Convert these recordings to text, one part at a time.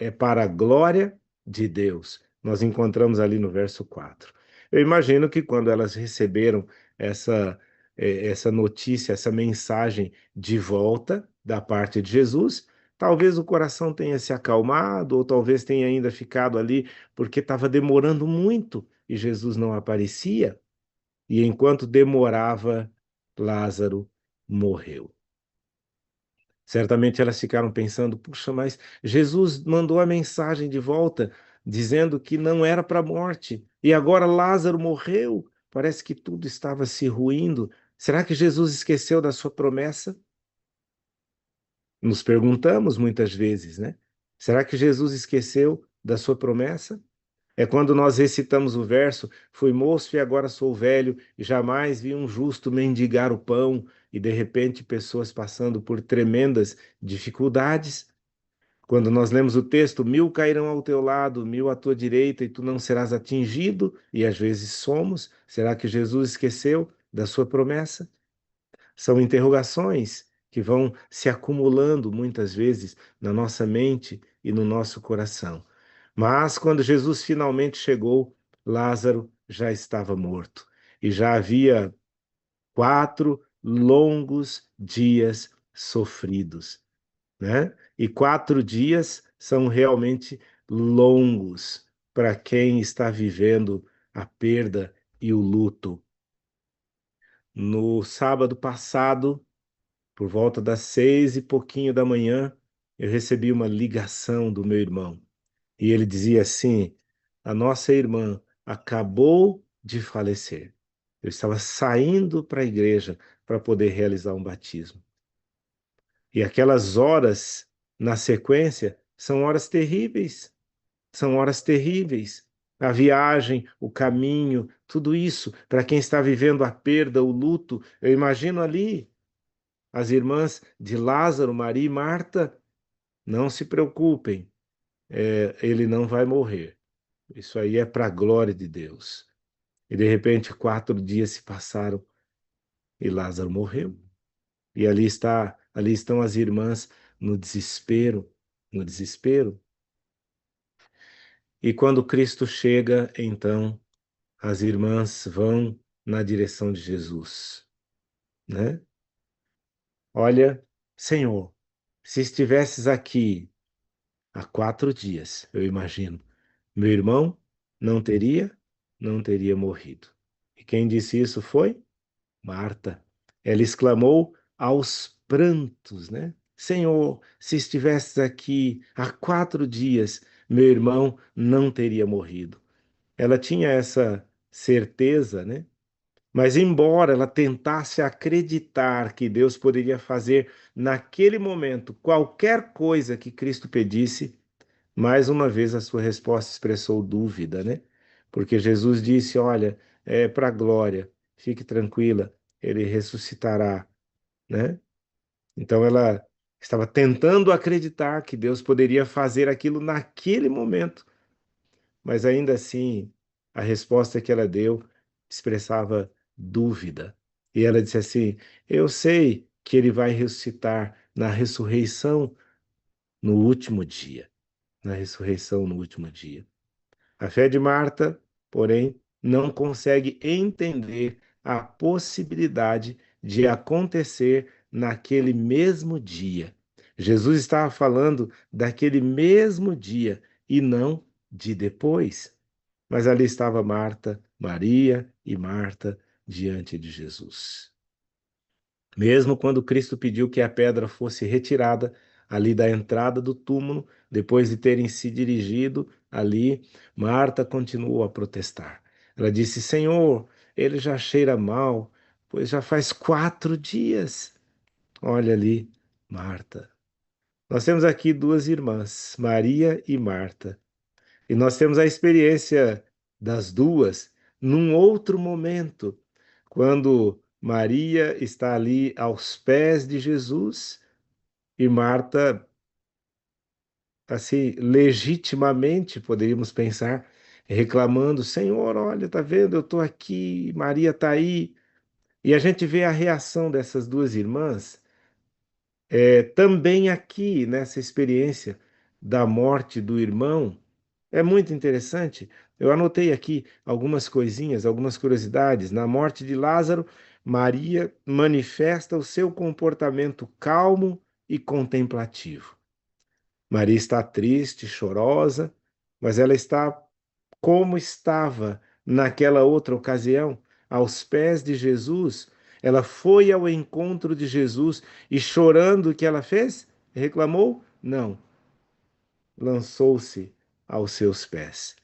é para a glória de Deus. Nós encontramos ali no verso 4. Eu imagino que quando elas receberam essa, essa notícia, essa mensagem de volta da parte de Jesus, talvez o coração tenha se acalmado, ou talvez tenha ainda ficado ali porque estava demorando muito e Jesus não aparecia. E enquanto demorava, Lázaro morreu. Certamente elas ficaram pensando: puxa, mas Jesus mandou a mensagem de volta dizendo que não era para a morte, e agora Lázaro morreu. Parece que tudo estava se ruindo. Será que Jesus esqueceu da sua promessa? Nos perguntamos muitas vezes, né? Será que Jesus esqueceu da sua promessa? É quando nós recitamos o verso: fui moço e agora sou velho, e jamais vi um justo mendigar o pão, e de repente pessoas passando por tremendas dificuldades. Quando nós lemos o texto: 1000 cairão ao teu lado, 1000 à tua direita, e tu não serás atingido, e às vezes somos. Será que Jesus esqueceu da sua promessa? São interrogações que vão se acumulando muitas vezes na nossa mente e no nosso coração. Mas quando Jesus finalmente chegou, Lázaro já estava morto e já havia 4 longos dias sofridos, né? E 4 dias são realmente longos para quem está vivendo a perda e o luto. No sábado passado, por volta das 6 e pouquinho da manhã, eu recebi uma ligação do meu irmão. E ele dizia assim: a nossa irmã acabou de falecer. Eu estava saindo para a igreja para poder realizar um batismo. E aquelas horas na sequência são horas terríveis. São horas terríveis. A viagem, o caminho, tudo isso, para quem está vivendo a perda, o luto, eu imagino ali as irmãs de Lázaro, Maria e Marta. Não se preocupem, ele não vai morrer. Isso aí é para a glória de Deus. E de repente 4 dias se passaram e Lázaro morreu. E ali estão as irmãs no desespero, no desespero. E quando Cristo chega, então as irmãs vão na direção de Jesus, né? Olha, Senhor, se estivesses aqui há 4 dias, eu imagino, meu irmão não teria, não teria morrido. E quem disse isso foi Marta. Ela exclamou aos prantos, né? Senhor, se estivesses aqui há 4 dias, meu irmão não teria morrido. Ela tinha essa certeza, né? Mas embora ela tentasse acreditar que Deus poderia fazer naquele momento qualquer coisa que Cristo pedisse, mais uma vez a sua resposta expressou dúvida, né? Porque Jesus disse: olha, é para a glória, fique tranquila, ele ressuscitará, né? Então ela estava tentando acreditar que Deus poderia fazer aquilo naquele momento, mas ainda assim a resposta que ela deu expressava dúvida. E ela disse assim: eu sei que ele vai ressuscitar na ressurreição no último dia. Na ressurreição no último dia. A fé de Marta, porém, não consegue entender a possibilidade de acontecer naquele mesmo dia. Jesus estava falando daquele mesmo dia e não de depois. Mas ali estava Marta, Maria e Marta diante de Jesus. Mesmo quando Cristo pediu que a pedra fosse retirada ali da entrada do túmulo, depois de terem se dirigido ali, Marta continuou a protestar. Ela disse: Senhor, ele já cheira mal, pois já faz 4 dias. Olha ali, Marta. Nós temos aqui duas irmãs, Maria e Marta, e nós temos a experiência das duas num outro momento, quando Maria está ali aos pés de Jesus e Marta, assim, legitimamente, poderíamos pensar, reclamando: Senhor, olha, tá vendo? Eu estou aqui, Maria está aí. E a gente vê a reação dessas 2 irmãs também aqui nessa experiência. da morte do irmão, é muito interessante. Eu anotei aqui algumas coisinhas, algumas curiosidades. Na morte de Lázaro, Maria manifesta o seu comportamento calmo e contemplativo. Maria está triste, chorosa, mas ela está como estava naquela outra ocasião, aos pés de Jesus. Ela foi ao encontro de Jesus e chorando, o que ela fez? Reclamou? Não, lançou-se aos seus pés,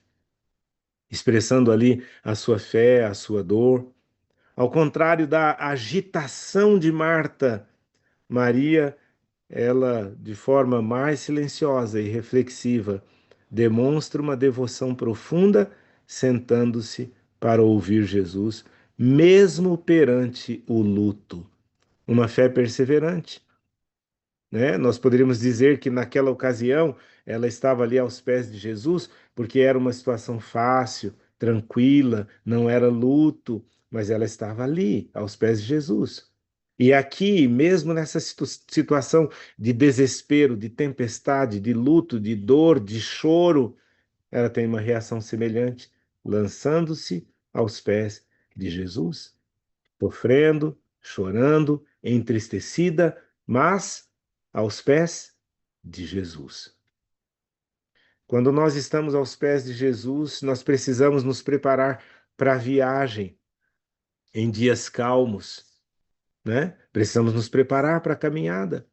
expressando ali a sua fé, a sua dor. Ao contrário da agitação de Marta, Maria, ela, de forma mais silenciosa e reflexiva, demonstra uma devoção profunda, sentando-se para ouvir Jesus, mesmo perante o luto. Uma fé perseverante, né? Nós poderíamos dizer que naquela ocasião ela estava ali aos pés de Jesus, porque era uma situação fácil, tranquila, não era luto, mas ela estava ali, aos pés de Jesus. E aqui, mesmo nessa situação de desespero, de tempestade, de luto, de dor, de choro, ela tem uma reação semelhante, lançando-se aos pés de Jesus, sofrendo, chorando, entristecida, mas aos pés de Jesus. Quando nós estamos aos pés de Jesus, nós precisamos nos preparar para a viagem em dias calmos, né? Precisamos nos preparar para a caminhada,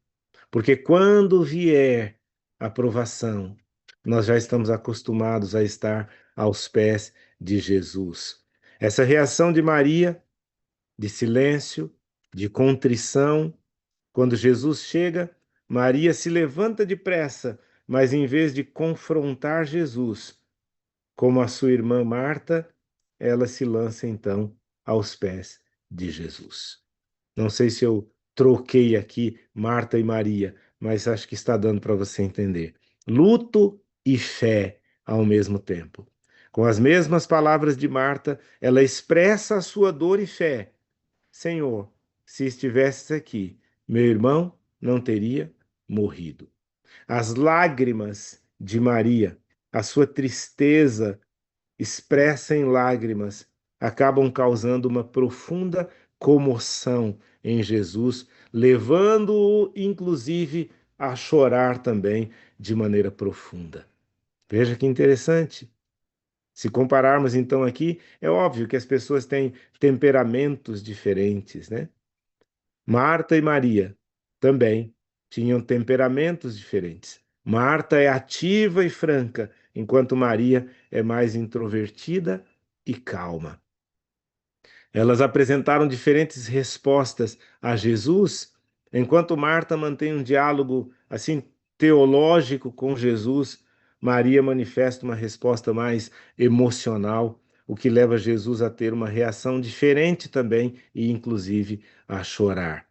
porque quando vier a provação, nós já estamos acostumados a estar aos pés de Jesus. Essa reação de Maria, de silêncio, de contrição, quando Jesus chega, Maria se levanta depressa, mas em vez de confrontar Jesus, como a sua irmã Marta, ela se lança então aos pés de Jesus. Não sei se eu troquei aqui Marta e Maria, mas acho que está dando para você entender. Luto e fé ao mesmo tempo. Com as mesmas palavras de Marta, ela expressa a sua dor e fé. Senhor, se estivesses aqui, meu irmão não teria morrido. As lágrimas de Maria, a sua tristeza expressa em lágrimas, acabam causando uma profunda comoção em Jesus, levando-o, inclusive, a chorar também de maneira profunda. Veja que interessante. Se compararmos então aqui, é óbvio que as pessoas têm temperamentos diferentes, né? Marta e Maria também tinham temperamentos diferentes. Marta é ativa e franca, enquanto Maria é mais introvertida e calma. Elas apresentaram diferentes respostas a Jesus, enquanto Marta mantém um diálogo assim teológico com Jesus, Maria manifesta uma resposta mais emocional, o que leva Jesus a ter uma reação diferente também e inclusive a chorar.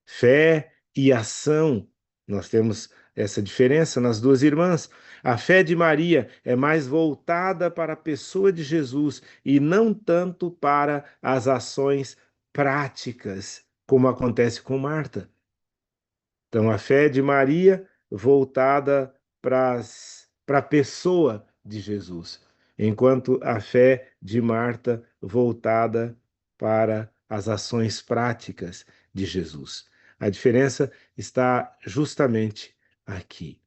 Fé e ação, nós temos essa diferença nas duas irmãs. A fé de Maria é mais voltada para a pessoa de Jesus e não tanto para as ações práticas, como acontece com Marta. Então, a fé de Maria voltada para a pessoa de Jesus, enquanto a fé de Marta voltada para as ações práticas de Jesus. A diferença está justamente aqui.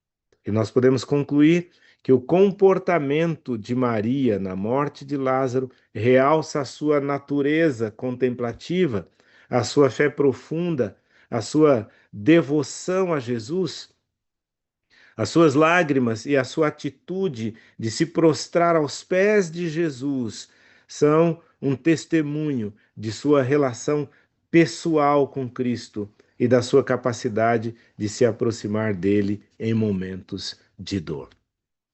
E nós podemos concluir que o comportamento de Maria na morte de Lázaro realça a sua natureza contemplativa, a sua fé profunda, a sua devoção a Jesus, as suas lágrimas e a sua atitude de se prostrar aos pés de Jesus são um testemunho de sua relação pessoal com Cristo e da sua capacidade de se aproximar dele em momentos de dor.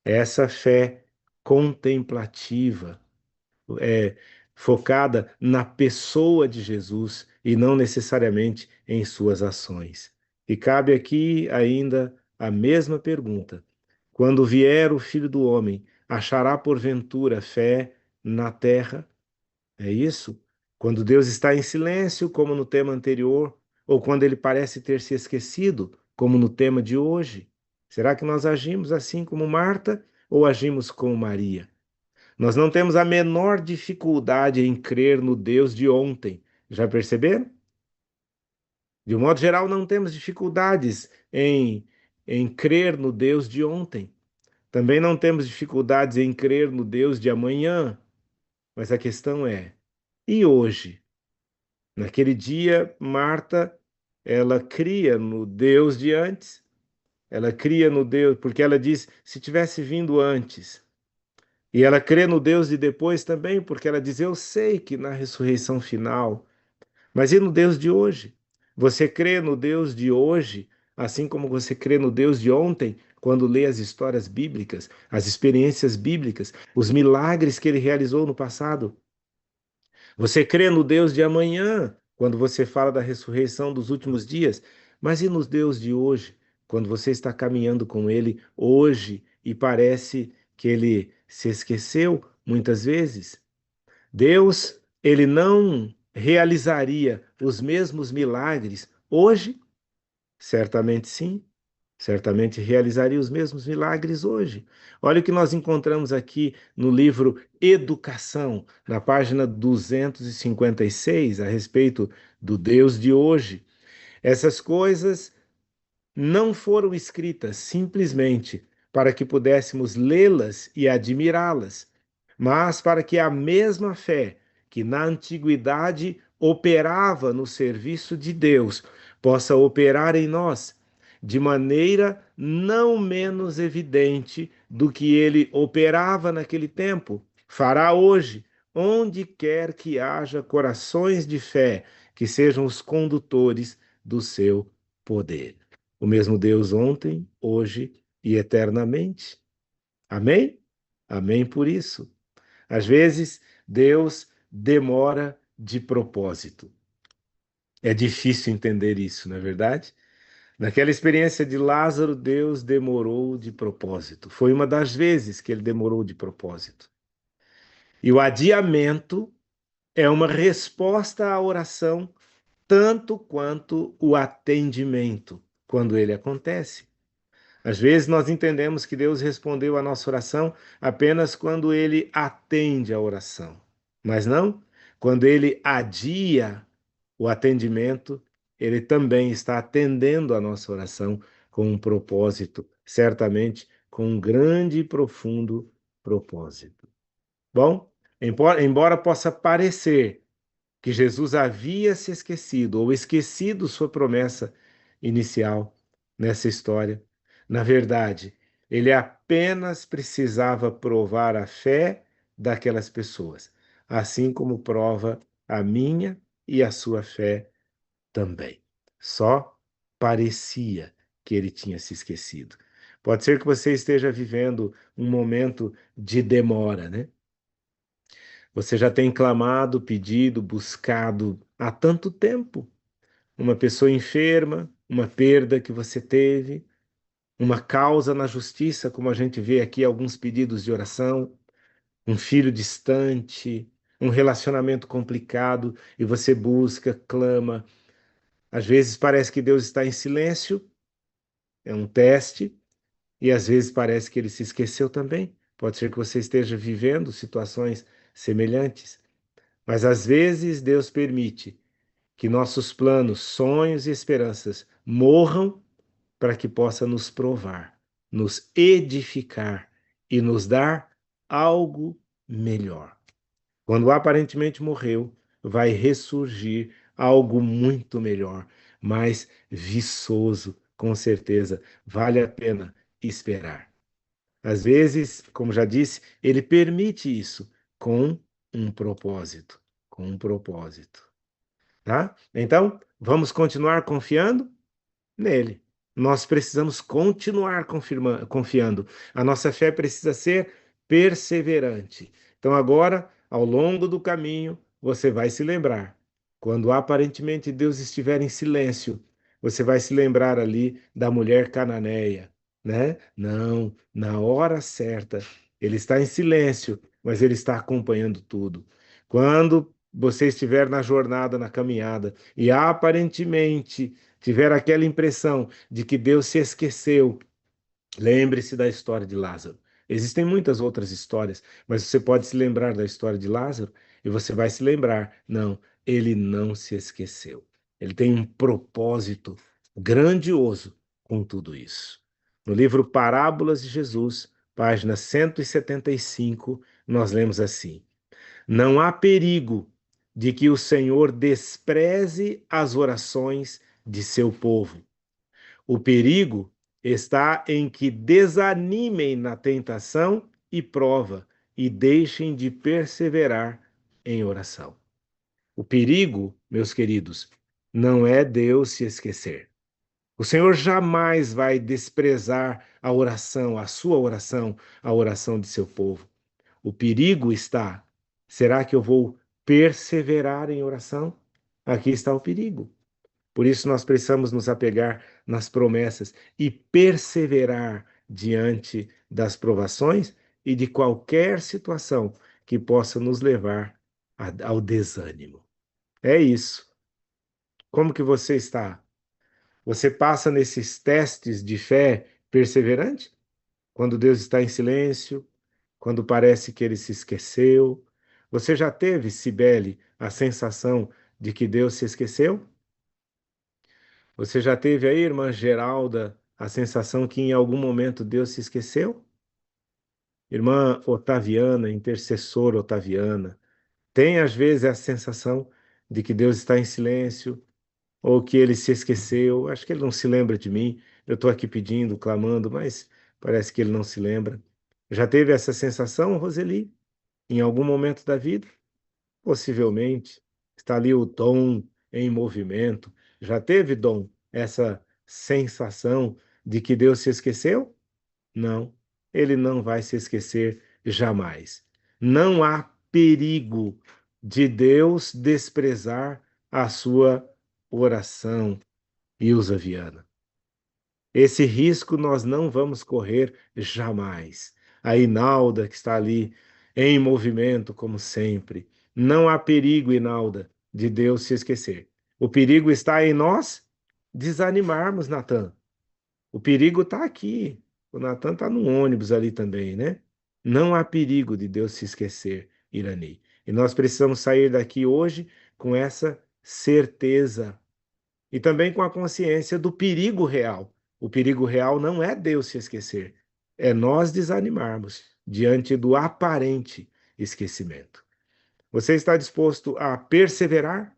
Essa fé contemplativa é, focada na pessoa de Jesus e não necessariamente em suas ações. E cabe aqui ainda a mesma pergunta: quando vier o Filho do Homem, achará porventura fé na terra? É isso? Quando Deus está em silêncio, como no tema anterior, ou quando ele parece ter se esquecido, como no tema de hoje? Será que nós agimos assim como Marta ou agimos como Maria? Nós não temos a menor dificuldade em crer no Deus de ontem. Já perceberam? De um modo geral, não temos dificuldades em crer no Deus de ontem. Também não temos dificuldades em crer no Deus de amanhã. Mas a questão é, e hoje? Naquele dia, Marta, ela cria no Deus de antes, ela cria no Deus, porque ela diz, se tivesse vindo antes. E ela crê no Deus de depois também, porque ela diz, eu sei que na ressurreição final. Mas e no Deus de hoje? Você crê no Deus de hoje, assim como você crê no Deus de ontem, quando lê as histórias bíblicas, as experiências bíblicas, os milagres que ele realizou no passado? Você crê no Deus de amanhã, quando você fala da ressurreição dos últimos dias, mas e no Deus de hoje, quando você está caminhando com ele hoje e parece que ele se esqueceu muitas vezes? Deus, ele não realizaria os mesmos milagres hoje? Certamente sim. Certamente realizaria os mesmos milagres hoje. Olha o que nós encontramos aqui no livro Educação, na página 256, a respeito do Deus de hoje. Essas coisas não foram escritas simplesmente para que pudéssemos lê-las e admirá-las, mas para que a mesma fé que na antiguidade operava no serviço de Deus possa operar em nós de maneira não menos evidente do que ele operava naquele tempo. Fará hoje, onde quer que haja corações de fé que sejam os condutores do seu poder. O mesmo Deus ontem, hoje e eternamente. Amém? Amém por isso. Às vezes, Deus demora de propósito. É difícil entender isso, não é verdade? Naquela experiência de Lázaro, Deus demorou de propósito. Foi uma das vezes que ele demorou de propósito. E o adiamento é uma resposta à oração, tanto quanto o atendimento, quando ele acontece. Às vezes nós entendemos que Deus respondeu à nossa oração apenas quando ele atende a oração. Mas não, quando ele adia o atendimento, ele também está atendendo a nossa oração com um propósito, certamente com um grande e profundo propósito. Bom, embora possa parecer que Jesus havia se esquecido ou esquecido sua promessa inicial nessa história. Na verdade, ele apenas precisava provar a fé daquelas pessoas, assim como prova a minha e a sua fé também. Só parecia que ele tinha se esquecido. Pode ser que você esteja vivendo um momento de demora, né? Você já tem clamado, pedido, buscado há tanto tempo. Uma pessoa enferma, uma perda que você teve, uma causa na justiça, como a gente vê aqui alguns pedidos de oração, um filho distante, um relacionamento complicado, e você busca, clama. Às vezes parece que Deus está em silêncio, é um teste, e às vezes parece que ele se esqueceu também. Pode ser que você esteja vivendo situações semelhantes. Mas às vezes Deus permite que nossos planos, sonhos e esperanças morram para que possa nos provar, nos edificar e nos dar algo melhor. Quando aparentemente morreu, vai ressurgir algo muito melhor, mais viçoso, com certeza. Vale a pena esperar. Às vezes, como já disse, ele permite isso com um propósito, com um propósito, tá? Então, vamos continuar confiando nele. Nós precisamos continuar confiando. A nossa fé precisa ser perseverante. Então, agora, ao longo do caminho, você vai se lembrar. Quando aparentemente Deus estiver em silêncio, você vai se lembrar ali da mulher cananeia, né? Não, na hora certa, ele está em silêncio, mas ele está acompanhando tudo. Quando você estiver na jornada, na caminhada, e aparentemente tiver aquela impressão de que Deus se esqueceu, Lembre-se da história de Lázaro. Existem muitas outras histórias, mas você pode se lembrar da história de Lázaro e você vai se lembrar, não, ele não se esqueceu. Ele tem um propósito grandioso com tudo isso. No livro Parábolas de Jesus, página 175, nós lemos assim: Não há perigo de que o Senhor despreze as orações de seu povo. O perigo está em que desanimem na tentação e prova e deixem de perseverar em oração. O perigo, meus queridos, não é Deus se esquecer. O Senhor jamais vai desprezar a oração, a sua oração, a oração de seu povo. O perigo está: será que eu vou perseverar em oração? Aqui está o perigo. Por isso, nós precisamos nos apegar nas promessas e perseverar diante das provações e de qualquer situação que possa nos levar ao desânimo. É isso. Como que você está? Você passa nesses testes de fé perseverante? Quando Deus está em silêncio, quando parece que ele se esqueceu? Você já teve, Cibele, a sensação de que Deus se esqueceu? Você já teve aí, irmã Geralda, a sensação que em algum momento Deus se esqueceu? Irmã Otaviana, intercessora Otaviana, tem às vezes a sensação de que Deus está em silêncio ou que ele se esqueceu? Acho que ele não se lembra de mim. Eu estou aqui pedindo, clamando, mas parece que ele não se lembra. Já teve essa sensação, Roseli, em algum momento da vida? Possivelmente. Está ali o Dom em movimento. Já teve, Dom, essa sensação de que Deus se esqueceu? Não, ele não vai se esquecer jamais. Não há perigo de Deus desprezar a sua oração, Ilza Viana. Esse risco nós não vamos correr jamais. A Inalda, que está ali em movimento, como sempre. Não há perigo, Inalda, de Deus se esquecer. O perigo está em nós desanimarmos, Natan. O perigo está aqui. O Natan está no ônibus ali também, né? Não há perigo de Deus se esquecer, Irani. E nós precisamos sair daqui hoje com essa certeza e também com a consciência do perigo real. O perigo real não é Deus se esquecer, é nós desanimarmos diante do aparente esquecimento. Você está disposto a perseverar?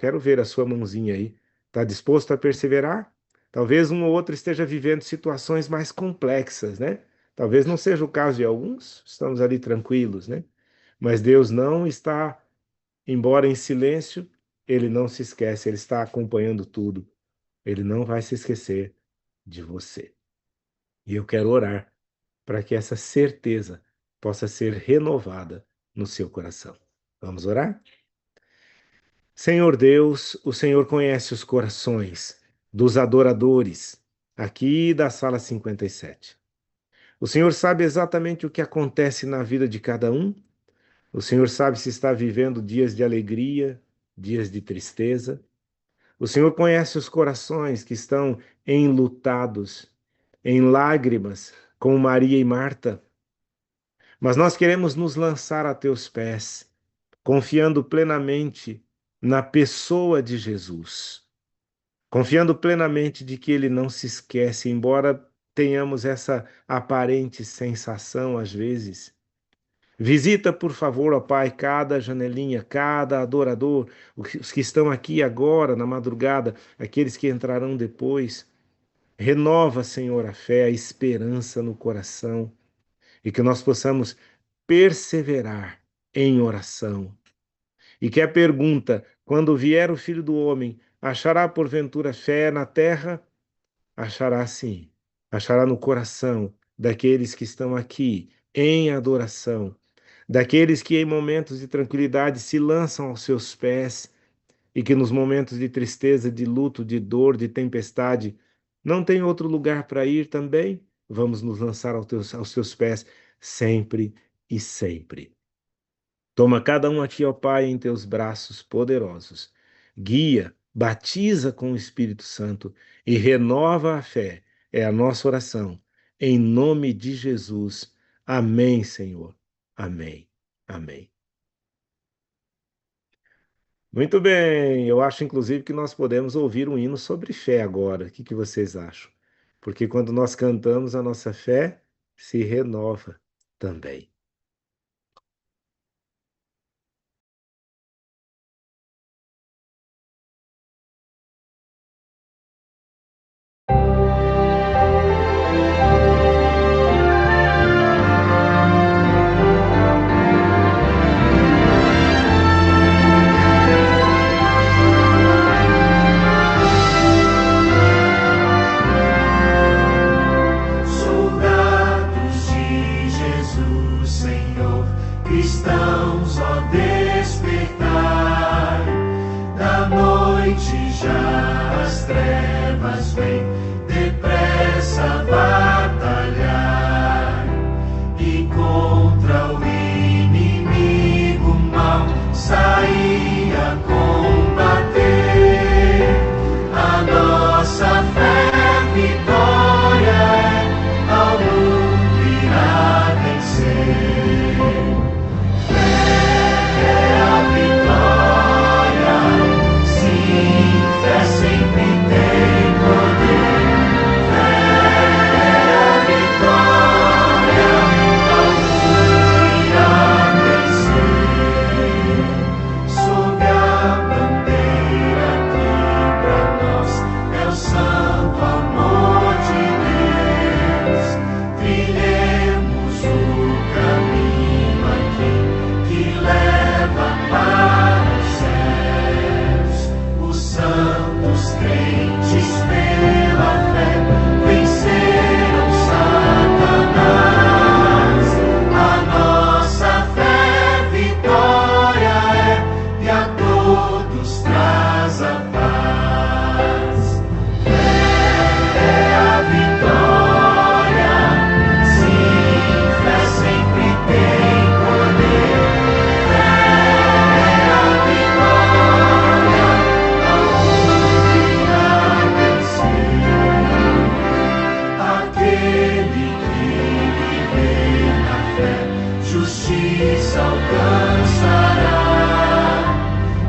Quero ver a sua mãozinha aí. Está disposto a perseverar? Talvez um ou outro esteja vivendo situações mais complexas, né? Talvez não seja o caso de alguns, estamos ali tranquilos, né? Mas Deus não está, embora em silêncio, ele não se esquece, ele está acompanhando tudo. Ele não vai se esquecer de você. E eu quero orar para que essa certeza possa ser renovada no seu coração. Vamos orar? Senhor Deus, o Senhor conhece os corações dos adoradores aqui da sala 57. O Senhor sabe exatamente o que acontece na vida de cada um. O Senhor sabe se está vivendo dias de alegria, dias de tristeza. O Senhor conhece os corações que estão enlutados, em lágrimas, como Maria e Marta. Mas nós queremos nos lançar a teus pés, confiando plenamente na pessoa de Jesus, confiando plenamente de que ele não se esquece, embora tenhamos essa aparente sensação às vezes. Visita, por favor, ó Pai, cada janelinha, cada adorador, os que estão aqui agora, na madrugada, aqueles que entrarão depois. Renova, Senhor, a fé, a esperança no coração e que nós possamos perseverar em oração. E que a pergunta, quando vier o Filho do Homem, achará porventura fé na terra? Achará sim, achará no coração daqueles que estão aqui em adoração, daqueles que em momentos de tranquilidade se lançam aos seus pés e que nos momentos de tristeza, de luto, de dor, de tempestade, não tem outro lugar para ir também? Vamos nos lançar aos seus pés sempre e sempre. Toma cada um aqui, ó Pai, em teus braços poderosos. Guia, batiza com o Espírito Santo e renova a fé. É a nossa oração. em nome de Jesus. Amém, Senhor. Amém. Amém. Muito bem, eu acho inclusive que nós podemos ouvir um hino sobre fé agora. O que que vocês acham? Porque quando nós cantamos, a nossa fé se renova também. Soldados de Jesus, Senhor, cristãos, ó despertai, da noite já as trevas vêm, depressa batalhar, e contra o inimigo mal sair a combater, a nossa fé vitória é, ao mundo irá vencer. Fé é a vitória, sim, fé sempre tem poder. Fé é a vitória, ao mundo irá vencer. Sob a bandeira que pra nós é o santo amor de Deus, trilhemos o caminho aqui que leva para os céus. Os santos crentes pela fé venceram Satanás. A nossa fé vitória é, e a todos traz a paz. Fé é a vitória, sim, fé sempre tem poder. Fé é a vitória, ao mundo irá vencer. Aquele que viver na fé, justiça alcançará.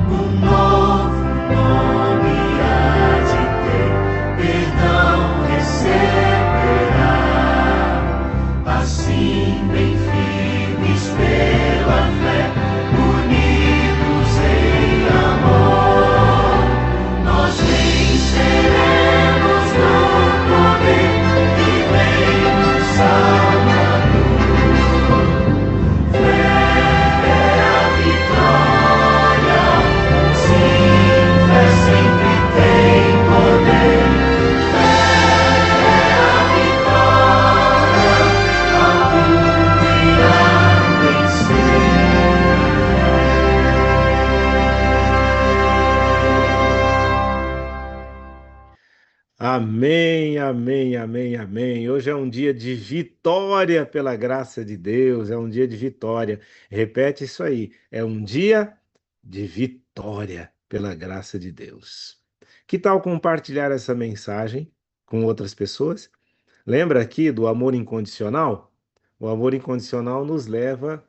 Um novo nome há de ter, perdão receberá. Assim, bem firmes pela fé, unidos em amor, nós venceremos no poder que vem do Salvador. Fé é a vitória, sim, fé sempre tem poder. Fé é a vitória, ao mundo irá vencer. Amém, amém, amém, amém. Hoje é um dia de vitória pela graça de Deus, é um dia de vitória. Repete isso aí, é um dia de vitória pela graça de Deus. Que tal compartilhar essa mensagem com outras pessoas? Lembra aqui do amor incondicional? O amor incondicional nos leva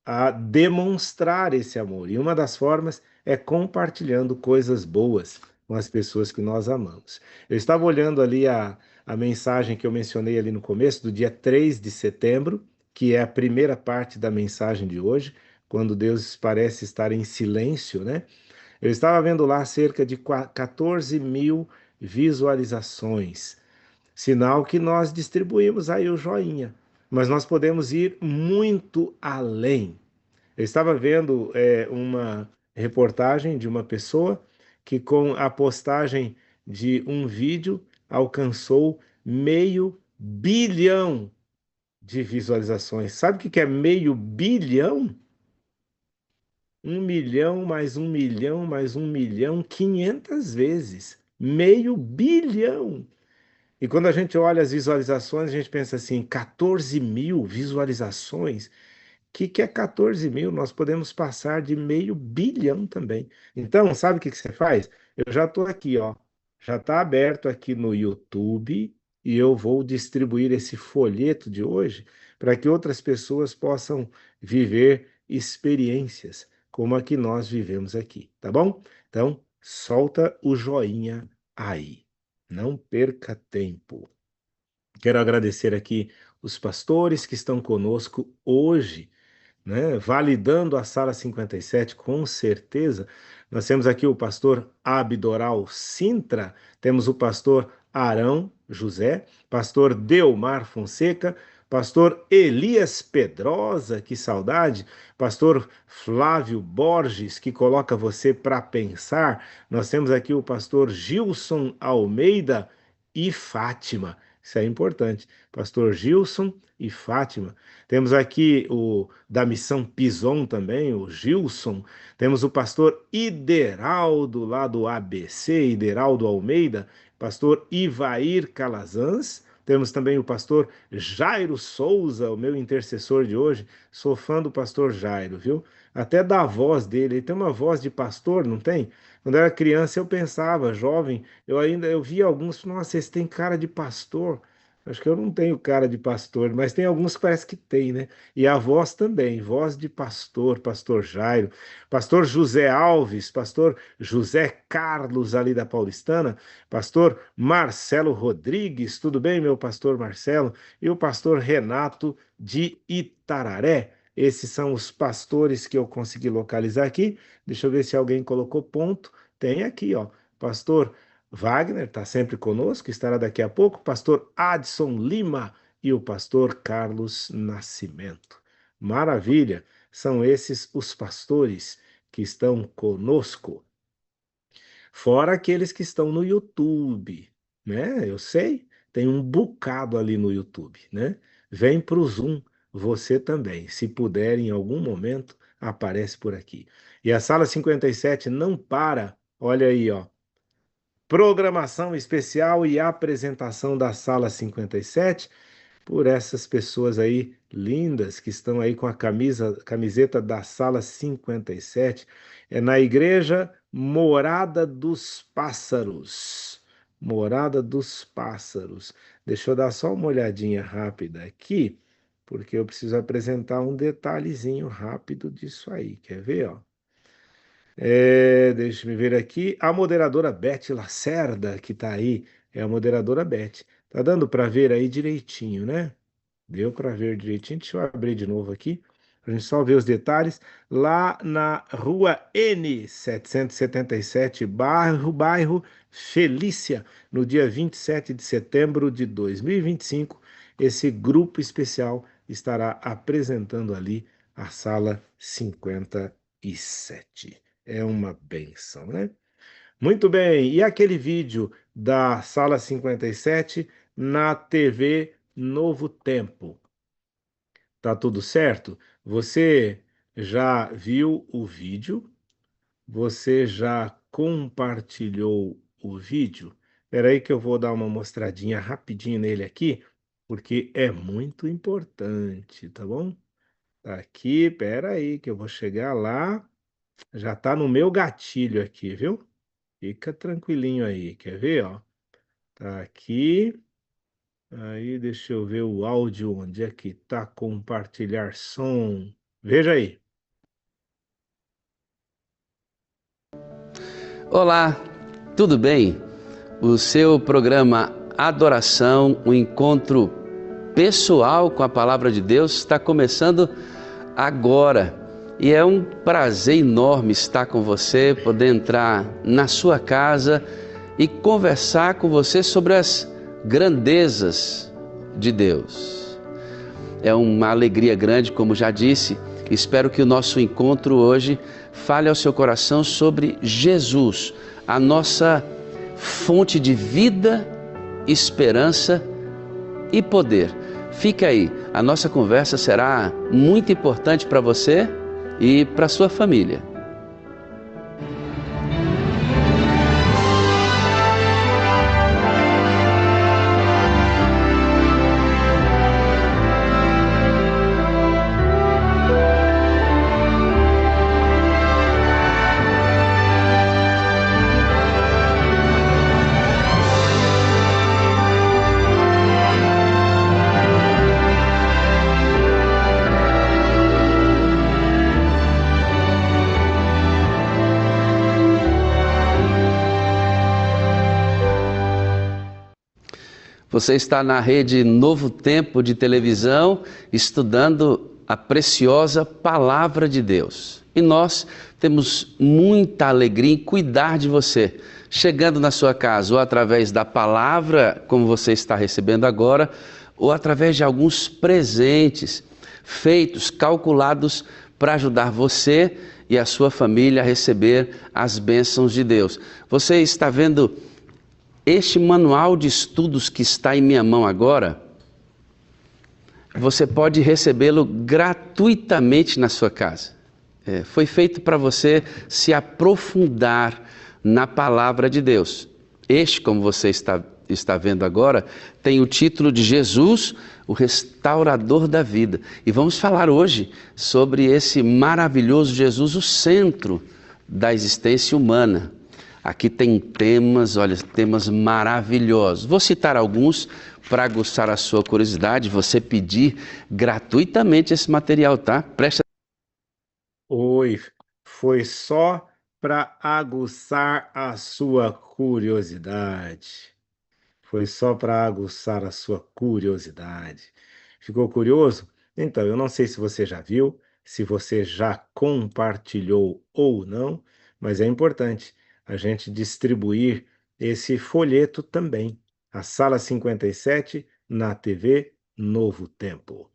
a demonstrar esse amor. E uma das formas é compartilhando coisas boas com as pessoas que nós amamos. Eu estava olhando ali a mensagem que eu mencionei ali no começo, do dia 3 de setembro, que é a primeira parte da mensagem de hoje, quando Deus parece estar em silêncio, né? Eu estava vendo lá cerca de 14 mil visualizações, sinal que nós distribuímos aí o joinha, mas nós podemos ir muito além. Eu estava vendo uma reportagem de uma pessoa que, com a postagem de um vídeo, alcançou 500 milhões de visualizações. Sabe o que é 500 milhões? 1 milhão mais 1 milhão mais 1 milhão, 500 vezes. 500 milhões. E quando a gente olha as visualizações, a gente pensa assim: 14 mil visualizações. Que é 14 mil? Nós podemos passar de 500 milhões também. Então, sabe o que que você faz? Eu já estou aqui, ó. Já está aberto aqui no YouTube. e eu vou distribuir esse folheto de hoje para que outras pessoas possam viver experiências como a que nós vivemos aqui, tá bom? Então, solta o joinha aí. Não perca tempo. Quero agradecer aqui os pastores que estão conosco hoje, né, validando a sala 57, com certeza. Nós temos aqui o pastor Abdoral Sintra, temos o pastor Arão José, pastor Delmar Fonseca, pastor Elias Pedrosa, que saudade, pastor Flávio Borges, que coloca você para pensar. Nós temos aqui o pastor Gilson Almeida e Fátima. Isso é importante. Pastor Gilson e Fátima. Temos aqui o da Missão Pison também, o Gilson. Temos o pastor Ideraldo, lá do ABC, Ideraldo Almeida. Pastor Ivair Calazans. Temos também o pastor Jairo Souza, o meu intercessor de hoje. Sou fã do pastor Jairo, viu? Até da voz dele. Ele tem uma voz de pastor, não tem? Quando eu era criança eu pensava, jovem, eu via alguns, nossa, esse tem cara de pastor. Acho que eu não tenho cara de pastor, mas tem alguns que parece que tem, né? E a voz também, voz de pastor, pastor Jairo, pastor José Alves, pastor José Carlos ali da Paulistana, pastor Marcelo Rodrigues, tudo bem, meu pastor Marcelo? E o pastor Renato de Itararé. Esses são os pastores que eu consegui localizar aqui. Deixa eu ver se alguém colocou ponto. Tem aqui, ó. Pastor Wagner está sempre conosco, estará daqui a pouco. Pastor Adson Lima e o pastor Carlos Nascimento. Maravilha! São esses os pastores que estão conosco. Fora aqueles que estão no YouTube, né? Eu sei, tem um bocado ali no YouTube, né? Vem para o Zoom, você também. Se puder, em algum momento, aparece por aqui. E a sala 57 não para, olha aí, ó. Programação especial e apresentação da sala 57 por essas pessoas aí lindas que estão aí com a camiseta da sala 57. É na igreja Morada dos Pássaros. Morada dos Pássaros. Deixa eu dar só uma olhadinha rápida aqui, porque eu preciso apresentar um detalhezinho rápido disso aí. Quer ver, ó? Deixa eu ver aqui. A moderadora Beth Lacerda, que tá aí, é a moderadora Beth. Tá dando para ver aí direitinho, né? Deu para ver direitinho. Deixa eu abrir de novo aqui, para a gente só ver os detalhes. Lá na rua N 777, bairro Felícia, no dia 27 de setembro de 2025, esse grupo especial estará apresentando ali a sala 57. É uma benção, né? Muito bem, e aquele vídeo da sala 57 na TV Novo Tempo? Tá tudo certo? Você já viu o vídeo? Você já compartilhou o vídeo? Espera aí que eu vou dar uma mostradinha rapidinho nele aqui, porque é muito importante, tá bom? Tá aqui, espera aí que eu vou chegar lá. Já tá no meu gatilho aqui, viu? Fica tranquilinho aí, quer ver, ó? Tá aqui. Aí, deixa eu ver o áudio, onde é que tá compartilhar som. Veja aí. Olá, tudo bem? O seu programa Adoração, um encontro pessoal com a Palavra de Deus, está começando agora. E é um prazer enorme estar com você, poder entrar na sua casa e conversar com você sobre as grandezas de Deus. É uma alegria grande, como já disse. Espero que o nosso encontro hoje fale ao seu coração sobre Jesus, a nossa fonte de vida, esperança e poder. Fica aí, a nossa conversa será muito importante para você e para sua família. Você está na rede Novo Tempo de televisão, estudando a preciosa Palavra de Deus. E nós temos muita alegria em cuidar de você, chegando na sua casa, ou através da palavra, como você está recebendo agora, ou através de alguns presentes feitos, calculados para ajudar você e a sua família a receber as bênçãos de Deus. Você está vendo este manual de estudos que está em minha mão agora? Você pode recebê-lo gratuitamente na sua casa. Foi feito para você se aprofundar na palavra de Deus. Este, como você está vendo agora, tem o título de Jesus, o restaurador da vida. E vamos falar hoje sobre esse maravilhoso Jesus, o centro da existência humana. Aqui tem temas, olha, temas maravilhosos. Vou citar alguns para aguçar a sua curiosidade, você pedir gratuitamente esse material, tá? Presta. Oi, foi só para aguçar a sua curiosidade. Foi só para aguçar a sua curiosidade. Ficou curioso? Então, eu não sei se você já viu, se você já compartilhou ou não, mas é importante a gente distribuir esse folheto também. A Sala 57 na TV Novo Tempo.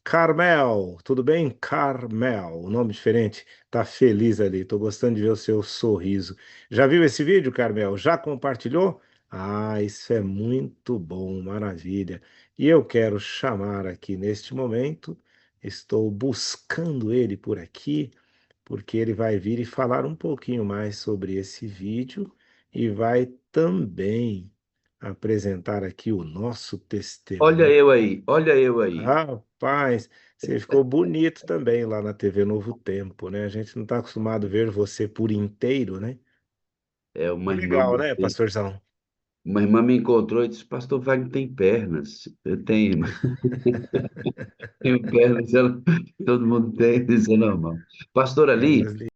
Carmel, tudo bem? Carmel, um nome diferente. Tá feliz ali, tô gostando de ver o seu sorriso. Já viu esse vídeo, Carmel? Já compartilhou? Ah, isso é muito bom, maravilha. E eu quero chamar aqui neste momento, estou buscando ele por aqui, porque ele vai vir e falar um pouquinho mais sobre esse vídeo e vai também apresentar aqui o nosso Olha testemunho. eu aí, olha eu aí. Rapaz, você ficou bonito também lá na TV Novo Tempo, né? A gente não está acostumado a ver você por inteiro, né? Uma irmã, Legal, né, pastorzão? uma irmã me encontrou e disse, Pastor Wagner tem pernas. Eu tenho, tenho pernas, todo mundo tem, isso é normal. Pastor É, Ali, mas